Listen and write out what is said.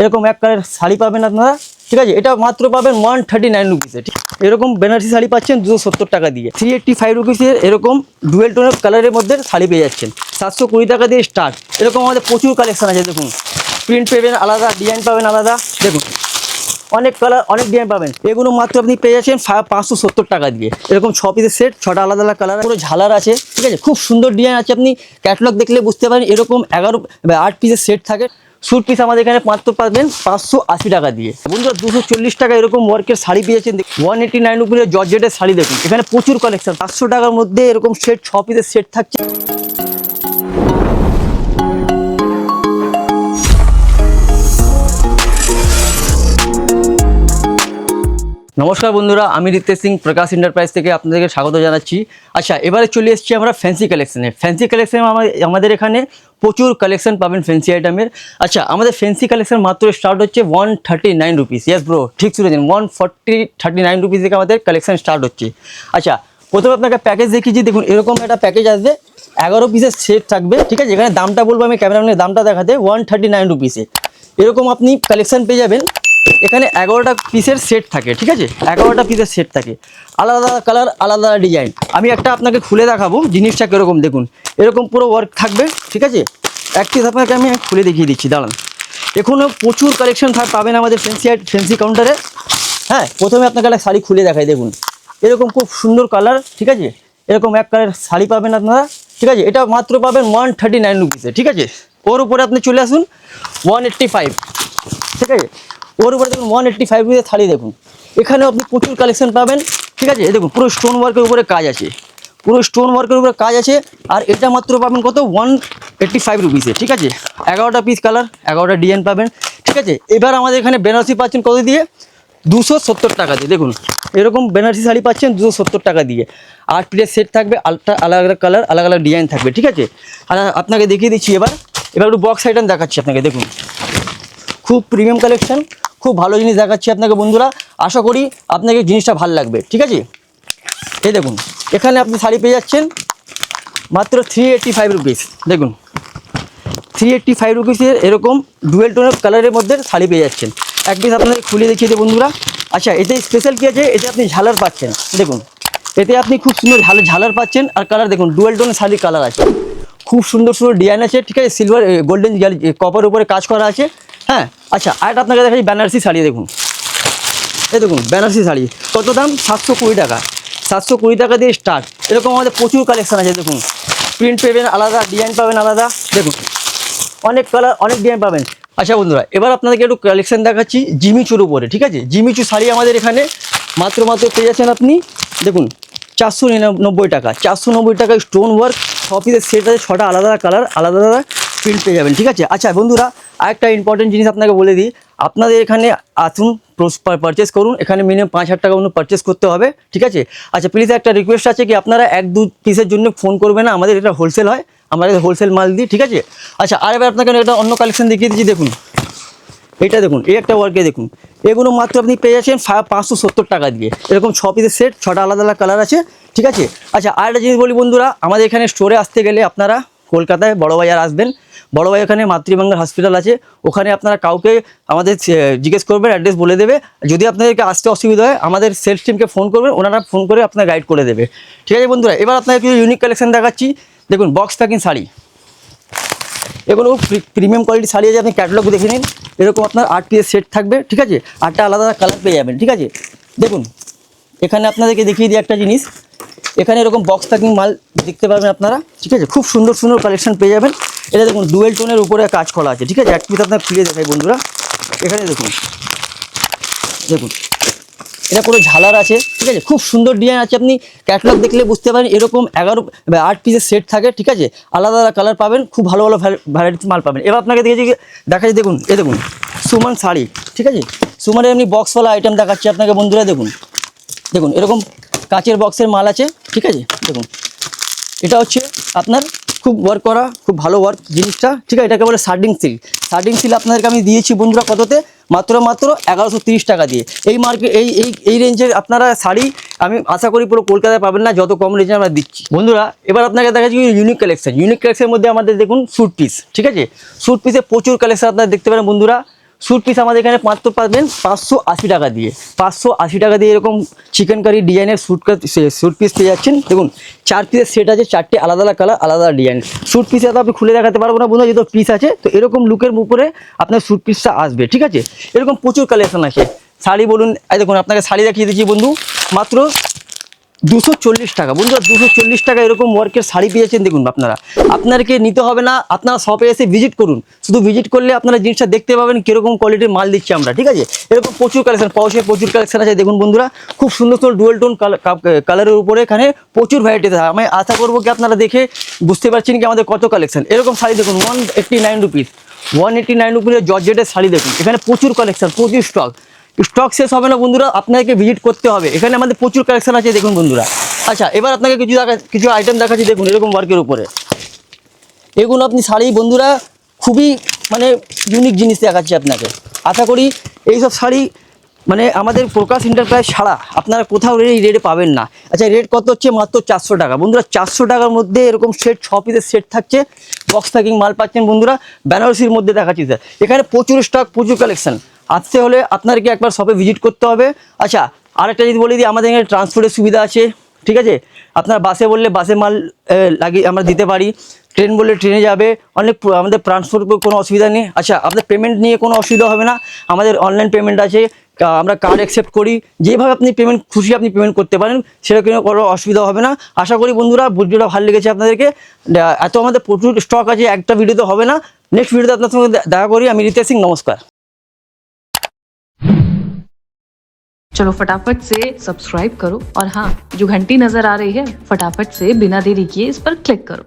এরকম এক কালার শাড়ি পাবেন আপনারা, ঠিক আছে। এটা মাত্র পাবেন 139 রুপিসে। এরকম বেনারসি শাড়ি পাচ্ছেন 270 টাকা দিয়ে। 385 রুপিসের এরকম ডুয়েল টোনের কালারের মধ্যে শাড়ি পেয়ে যাচ্ছেন। 720 টাকা দিয়ে স্টার্ট। এরকম আমাদের প্রচুর কালেকশন আছে। দেখুন প্রিন্ট পাবেন আলাদা, ডিজাইন পাবেন আলাদা। দেখুন অনেক কালার, অনেক ডিজাইন পাবেন। এগুলো মাত্র আপনি পেয়ে যাচ্ছেন 570 টাকা দিয়ে। এরকম 6 পিসের সেট, 6টা আলাদা আলাদা কালার, পুরো ঝালার আছে, ঠিক আছে। খুব সুন্দর ডিজাইন আছে, আপনি ক্যাটালগ দেখলে বুঝতে পারেন। এরকম 8 পিসের সেট থাকে। স্যুট পিস আমাদের এখানে মাত্র পাবেন 580 টাকা দিয়ে। বন্ধুরা 240 টাকা এরকম ওয়ার্কের শাড়ি পেয়েছেন। 189 রুপির জর্জেটের শাড়ি। দেখুন এখানে প্রচুর কালেকশন। 500 টাকার মধ্যে এরকম সেট, 6 পিসের সেট থাকছে। নমস্কার বন্ধুরা, আমি রিতেশ সিং প্রকাশ এন্টারপ্রাইজ থেকে আপনাদেরকে স্বাগত জানাচ্ছি। আচ্ছা, এবারে চলে এসেছি আমরা ফ্যান্সি কালেকশনে। ফ্যান্সি কালেকশনে আমাদের এখানে প্রচুর কালেকশন পাবেন ফ্যান্সি আইটেমের। আচ্ছা, আমাদের ফ্যান্সি কালেকশন মাত্র স্টার্ট হচ্ছে 139 রুপিস। ইয়েস ব্রো, ঠিক শুনেছেন, 139 রুপিস থেকে আমাদের কালেকশন স্টার্ট হচ্ছে। আচ্ছা, প্রথমে আপনাকে প্যাকেজ দেখিয়েছি। দেখুন এরকম একটা প্যাকেজ আসবে, 11 পিসের সেট থাকবে, ঠিক আছে। এখানে দামটা বলবো আমি, ক্যামেরাম্যানের দামটা দেখাতে, 139 রুপিসে এরকম আপনি কালেকশন পেয়ে যাবেন। এখানে 11টা পিসের সেট থাকে, ঠিক আছে। 11টা পিসের সেট থাকে, আলাদা আলাদা কালার, আলাদা আলাদা ডিজাইন। আমি একটা আপনাকে খুলে দেখাবো জিনিসটা কীরকম। দেখুন এরকম পুরো ওয়ার্ক থাকবে, ঠিক আছে। এক পিস আপনাকে আমি খুলে দেখিয়ে দিচ্ছি, দাঁড়ান। এখনও প্রচুর কালেকশন পাবেন আমাদের ফ্যান্সি কাউন্টারে। হ্যাঁ, প্রথমে আপনাকে একটা শাড়ি খুলে দেখাই। দেখুন এরকম খুব সুন্দর কালার, ঠিক আছে। এরকম এক কালার শাড়ি পাবেন আপনারা, ঠিক আছে। এটা মাত্র পাবেন 139 রুপিসে, ঠিক আছে। ওর উপরে আপনি চলে আসুন 185, ঠিক আছে। ওর উপরে দেখুন 185 রুপিসের শাড়ি। দেখুন এখানেও আপনি প্রচুর কালেকশন পাবেন, ঠিক আছে। দেখুন পুরো স্টোন ওয়ার্কের উপরে কাজ আছে, পুরো স্টোন ওয়ার্কের উপরে কাজ আছে। আর এটা মাত্র পাবেন কত, 185 রুপিসে, ঠিক আছে। 11টা পিস কালার, 11টা ডিজাইন পাবেন, ঠিক আছে। এবার আমাদের এখানে বেনারসি পাচ্ছেন কত দিয়ে, 270 টাকা দিয়ে। দেখুন এরকম বেনারসি শাড়ি পাচ্ছেন 270 টাকা দিয়ে। 8 পিসের সেট থাকবে, আলাদা আলাদা কালার, আলাদা আলাদা ডিজাইন থাকবে, ঠিক আছে। আর আপনাকে দেখিয়ে দিচ্ছি এবার একটু বক্স আইটেম দেখাচ্ছি আপনাকে। দেখুন খুব প্রিমিয়াম কালেকশন, খুব ভালো জিনিস দেখাচ্ছি আপনাকে বন্ধুরা। আশা করি আপনাকে জিনিসটা ভালো লাগবে, ঠিক আছে। এই দেখুন এখানে আপনি শাড়ি পেয়ে যাচ্ছেন মাত্র 385 রুপিস। দেখুন 385 রুপিসের এরকম ডুয়েল টোনের কালারের মধ্যে শাড়ি পেয়ে যাচ্ছেন। এক পিস আপনাদের খুলে দেখিয়ে দেয় বন্ধুরা। আচ্ছা, এতে স্পেশাল কী আছে, এতে আপনি ঝালার পাচ্ছেন। দেখুন এতে আপনি খুব সুন্দর ঝালার পাচ্ছেন। আর কালার দেখুন ডুয়েল টোনের শাড়ির কালার আছে, খুব সুন্দর সুন্দর ডিজাইন আছে, ঠিক আছে। সিলভার গোল্ডেন কপার উপরে কাজ করা আছে। হ্যাঁ, আচ্ছা, আর আপনাকে দেখাচ্ছি বেনারসি শাড়ি। দেখুন এই দেখুন বেনারসি শাড়ি, কত দাম, 720 টাকা। 720 টাকা দিয়ে স্টার্ট। এরকম আমাদের প্রচুর কালেকশন আছে। দেখুন প্রিন্ট পাবেন আলাদা, ডিজাইন পাবেন আলাদা। দেখুন অনেক কালার, অনেক ডিজাইন পাবেন। আচ্ছা বন্ধুরা, এবার আপনাদেরকে একটু কালেকশন দেখাচ্ছি জিমিচুর উপরে, ঠিক আছে। জিমিচু শাড়ি আমাদের এখানে মাত্র পেয়ে যাচ্ছেন আপনি। দেখুন 499 টাকা। 490 টাকায় স্টোন ওয়ার্ক 6 পিসের সেট আছে, 6টা আলাদা আলাদা কালার, আলাদা আলাদা প্রিন্ট পেয়ে যাবেন, ঠিক আছে। আচ্ছা বন্ধুরা, আরেকটা ইম্পর্টেন্ট জিনিস আপনাকে বলে দিই, আপনাদের এখানে আসুন, পারচেস করুন। এখানে মিনিমাম 5000 টাকা অন্য পারচেস করতে হবে, ঠিক আছে। আচ্ছা প্লিজ একটা রিকোয়েস্ট আছে কি, আপনারা 1-2 পিসের জন্য ফোন করবেন না, আমাদের এটা হোলসেল হয়, আমরা হোলসেল মাল দিই, ঠিক আছে। আচ্ছা, আর এবার আপনাকে একটা অন্য কালেকশন দেখিয়ে দিচ্ছি। দেখুন এটা দেখুন, এই একটা ওয়ার্কে দেখুন, এগুলো মাত্র আপনি পেয়ে যাচ্ছেন 570 টাকা দিয়ে। এরকম 6 পিসের সেট, 6টা আলাদা আলাদা কালার আছে, ঠিক আছে। আচ্ছা, আর একটা জিনিস বলি বন্ধুরা, আমাদের এখানে স্টোরে আসতে গেলে আপনারা কলকাতায় বড়বাজার আসবেন। বড়বাজার ওখানে মাতৃবাঙ্গার হসপিটাল আছে, ওখানে আপনারা কাউকে আমাদের জিজ্ঞেস করবেন, অ্যাড্রেস বলে দেবে। যদি আপনাদেরকে আসতে অসুবিধা হয়, আমাদের সেলস টিমকে ফোন করবেন, ওনারা ফোন করে আপনার গাইড করে দেবে, ঠিক আছে বন্ধুরা। এবার আপনাকে কিছু ইউনিক কালেকশন দেখাচ্ছি। দেখুন বক্স প্যাকিং শাড়ি, এগুলো প্রিমিয়াম কোয়ালিটির শাড়ি আছে, আপনি ক্যাটালগ দেখে নিন। এরকম আপনার 8 পিসের সেট থাকবে, ঠিক আছে। 8টা আলাদা আলাদা কালার পেয়ে যাবেন, ঠিক আছে। দেখুন এখানে আপনাদেরকে দেখিয়ে দিই একটা জিনিস, এখানে এরকম বক্স প্যাকিং মাল দেখতে পাবেন আপনারা, ঠিক আছে। খুব সুন্দর সুন্দর কালেকশন পেয়ে যাবেন। এটা দেখুন ডুয়েল টোনের উপরে কাজ করা আছে, ঠিক আছে। এক পিস আপনার খুলে দেখাই বন্ধুরা। এখানে দেখুন, দেখুন এটা পুরো ঝালার আছে, ঠিক আছে। খুব সুন্দর ডিজাইন আছে, আপনি ক্যাটালগ দেখলে বুঝতে পারেন। এরকম 8 পিসের সেট থাকে, ঠিক আছে। আলাদা আলাদা কালার পাবেন, খুব ভালো ভালো ভ্যারাইটিস মাল পাবেন। এবার আপনাকে দেখাচ্ছি, দেখুন এই দেখুন সুমন শাড়ি, ঠিক আছে। সুমনের এমনি বক্সওয়ালা আইটেম দেখাচ্ছি আপনাকে বন্ধুরা। দেখুন দেখুন এরকম কাঁচের বক্সের মাল আছে, ঠিক আছে। দেখুন এটা হচ্ছে আপনার খুব ওয়ার্ক করা, খুব ভালো ওয়ার্ক জিনিসটা, ঠিক আছে। এটাকে বলে শার্ডিং সিল। শার্ডিং সিল আপনাদেরকে আমি দিয়েছি বন্ধুরা কততে, মাত্র 1130 টাকা দিয়ে। এই মার্কেট এই রেঞ্জের আপনারা শাড়ি আমি আশা করি পুরো কলকাতায় পাবেন না, যত কম রেঞ্জে আমরা দিচ্ছি বন্ধুরা। এবার আপনাকে দেখাচ্ছি ইউনিক কালেকশন। ইউনিক কালেকশনের মধ্যে আমাদের দেখুন স্যুট পিস, ঠিক আছে। স্যুট পিসে প্রচুর কালেকশন আপনারা দেখতে পারেন বন্ধুরা। স্যুট পিস আমাদের এখানে মাত্র পাবেন 580 টাকা দিয়ে। 580 টাকা দিয়ে এরকম চিকেন কারি ডিজাইনের স্যুট পিস পেয়ে যাচ্ছেন। দেখুন 4 পিসের সেট আছে, 4টে আলাদা আলাদা কালার, আলাদা ডিজাইন। স্যুট পিসে তো আপনি খুলে দেখাতে পারবো না বন্ধুরা, যেহেতু পিস আছে, তো এরকম লুকের উপরে আপনার স্যুট পিসটা আসবে, ঠিক আছে। এরকম প্রচুর কালেকশন আছে। শাড়ি বলুন, এই দেখুন আপনাকে শাড়ি দেখিয়ে দিচ্ছি বন্ধু, মাত্র 240 টাকা বন্ধুরা, 240 টাকা এরকম ওয়ার্কের শাড়ি পেয়েছেন। দেখুন আপনাদেরকে নিতে হবে না, আপনারা শপে এসে ভিজিট করুন। শুধু ভিজিট করলে আপনারা জিনিসটা দেখতে পাবেন কীরকম কোয়ালিটির মাল দিচ্ছি আমরা, ঠিক আছে। এরকম প্রচুর কালেকশন, পয়সায় প্রচুর কালেকশন আছে। দেখুন বন্ধুরা, খুব সুন্দর সুন্দর ডুয়েল টোন কালারের উপরে এখানে প্রচুর ভ্যারাইটি আছে। আমি আশা করবো কি আপনারা দেখে বুঝতে পারছেন কি আমাদের কত কালেকশন। এরকম শাড়ি দেখুন 189 রুপিস, 189 রুপিসের জর্জেটের শাড়ি দেখুন। এখানে প্রচুর কালেকশন, প্রচুর স্টক শেষ হবে না বন্ধুরা, আপনাকে ভিজিট করতে হবে। এখানে আমাদের প্রচুর কালেকশন আছে দেখুন বন্ধুরা। আচ্ছা, এবার আপনাকে কিছু আইটেম দেখাচ্ছি। দেখুন এরকম ওয়ার্কের উপরে এগুলো আপনি শাড়ি বন্ধুরা খুবই মানে ইউনিক জিনিস দেখাচ্ছি আপনাকে। আশা করি এইসব শাড়ি মানে আমাদের প্রকাশ এন্টারপ্রাইজ ছাড়া আপনারা কোথাও এই রেটে পাবেন না। আচ্ছা, রেট কত হচ্ছে? মাত্র 400 টাকা বন্ধুরা। 400 টাকার মধ্যে এরকম সেট 6 পিসের সেট থাকছে, বক্স প্যাকিং মাল পাচ্ছেন বন্ধুরা। বেনারসির মধ্যে দেখাচ্ছি স্যার, এখানে প্রচুর স্টক, প্রচুর কালেকশন। আসতে হলে আপনাদেরকে একবার শপে ভিজিট করতে হবে। আচ্ছা, আরেকটা যদি বলে দিই, আমাদের এখানে ট্রান্সপোর্টের সুবিধা আছে, ঠিক আছে। আপনার বাসে বললে বাসে মাল লাগিয়ে আমরা দিতে পারি, ট্রেন বললে ট্রেনে যাবে, অনেক আমাদের ট্রান্সপোর্ট কোনো অসুবিধা নেই। আচ্ছা, আপনার পেমেন্ট নিয়ে কোনো অসুবিধা হবে না, আমাদের অনলাইন পেমেন্ট আছে, আমরা কার্ড অ্যাকসেপ্ট করি। যেভাবে আপনি পেমেন্ট খুশি আপনি পেমেন্ট করতে পারেন, সেটা কোনো অসুবিধা হবে না। আশা করি বন্ধুরা ভিডিওটা ভালো লেগেছে আপনাদেরকে। এত আমাদের প্রচুর স্টক আছে, একটা ভিডিওতে হবে না। নেক্সট ভিডিওতে আপনার সঙ্গে দেখা করি। আমি রিতেশ সিং, নমস্কার। चलो फटाफट से सब्सक्राइब करो और हाँ, जो घंटी नजर आ रही है फटाफट से बिना देरी किए इस पर क्लिक करो।